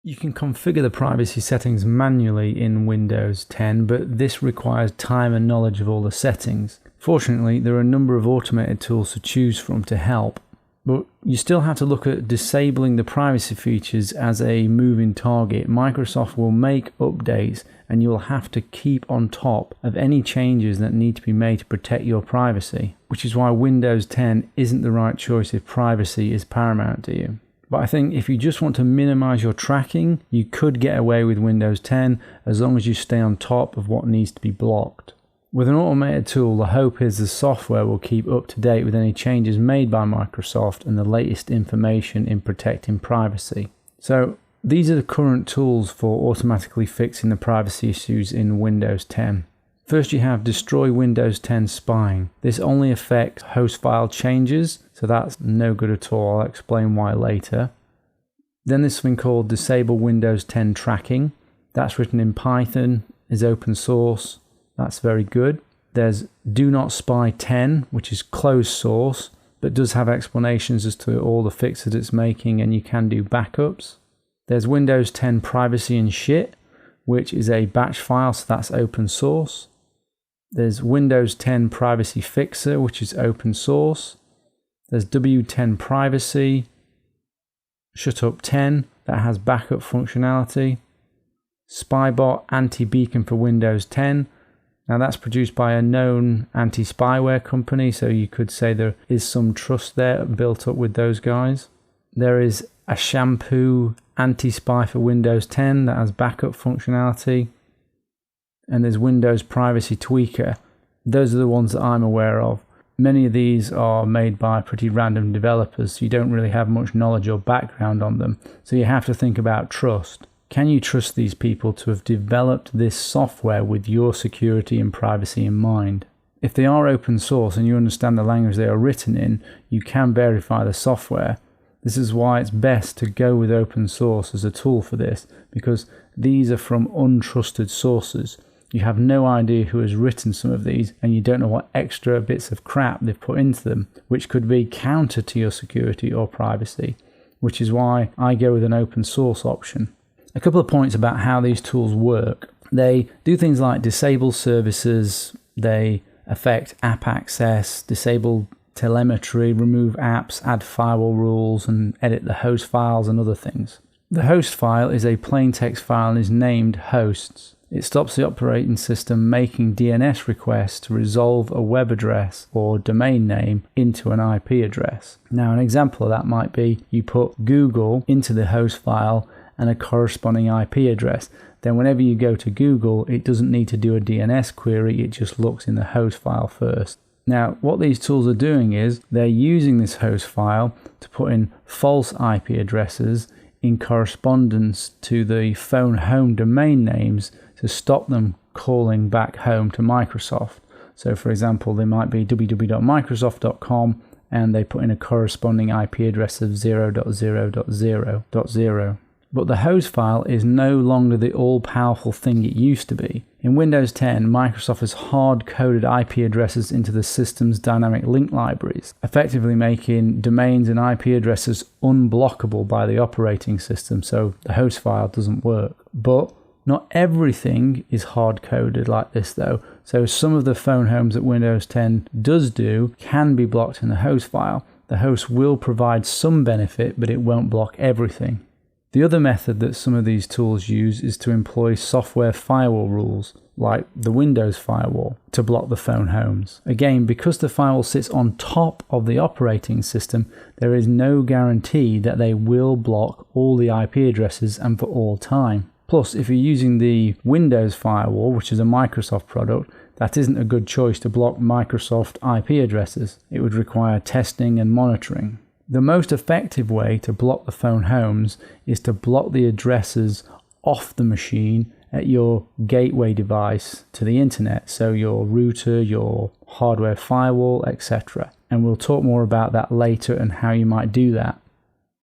You can configure the privacy settings manually in Windows 10, but this requires time and knowledge of all the settings. Fortunately, there are a number of automated tools to choose from to help, but you still have to look at disabling the privacy features as a moving target. Microsoft will make updates and you will have to keep on top of any changes that need to be made to protect your privacy, which is why Windows 10 isn't the right choice if privacy is paramount to you. But I think if you just want to minimize your tracking, you could get away with Windows 10 as long as you stay on top of what needs to be blocked. With an automated tool, the hope is the software will keep up to date with any changes made by Microsoft and the latest information in protecting privacy. So these are the current tools for automatically fixing the privacy issues in Windows 10. First, you have Destroy Windows 10 Spying. This only affects host file changes, so that's no good at all. I'll explain why later. Then there's something called Disable Windows 10 Tracking. That's written in Python, is open source. That's very good. There's Do Not Spy 10, which is closed source, but does have explanations as to all the fixes it's making, and you can do backups. There's Windows 10 Privacy and Shit, which is a batch file, so that's open source. There's Windows 10 Privacy Fixer, which is open source. There's W10 Privacy, Shutup 10, that has backup functionality. Spybot Anti-Beacon for Windows 10. Now that's produced by a known anti-spyware company, so you could say there is some trust there built up with those guys. There is a Shampoo Anti-Spy for Windows 10 that has backup functionality. And there's Windows Privacy Tweaker. Those are the ones that I'm aware of. Many of these are made by pretty random developers, so you don't really have much knowledge or background on them. So you have to think about trust. Can you trust these people to have developed this software with your security and privacy in mind? If they are open source and you understand the language they are written in, you can verify the software. This is why it's best to go with open source as a tool for this, because these are from untrusted sources. You have no idea who has written some of these, and you don't know what extra bits of crap they've put into them, which could be counter to your security or privacy, which is why I go with an open source option. A couple of points about how these tools work. They do things like disable services, they affect app access, disable telemetry, remove apps, add firewall rules, and edit the host files and other things. The host file is a plain text file and is named hosts. It stops the operating system making DNS requests to resolve a web address or domain name into an IP address. Now, an example of that might be you put Google into the host file and a corresponding IP address. Then whenever you go to Google, it doesn't need to do a DNS query, it just looks in the host file first. Now, what these tools are doing is they're using this host file to put in false IP addresses in correspondence to the phone home domain names to stop them calling back home to Microsoft. So for example, they might be www.microsoft.com and they put in a corresponding IP address of 0.0.0.0. But the host file is no longer the all-powerful thing it used to be. In Windows 10, Microsoft has hard-coded IP addresses into the system's dynamic link libraries, effectively making domains and IP addresses unblockable by the operating system, so the host file doesn't work. But not everything is hard-coded like this though, so some of the phone homes that Windows 10 does do can be blocked in the host file. The host will provide some benefit, but it won't block everything. The other method that some of these tools use is to employ software firewall rules, like the Windows firewall, to block the phone homes. Again, because the firewall sits on top of the operating system, there is no guarantee that they will block all the IP addresses and for all time. Plus, if you're using the Windows firewall, which is a Microsoft product, that isn't a good choice to block Microsoft IP addresses. It would require testing and monitoring. The most effective way to block the phone homes is to block the addresses off the machine at your gateway device to the internet, so your router, your hardware firewall, etc. And we'll talk more about that later and how you might do that.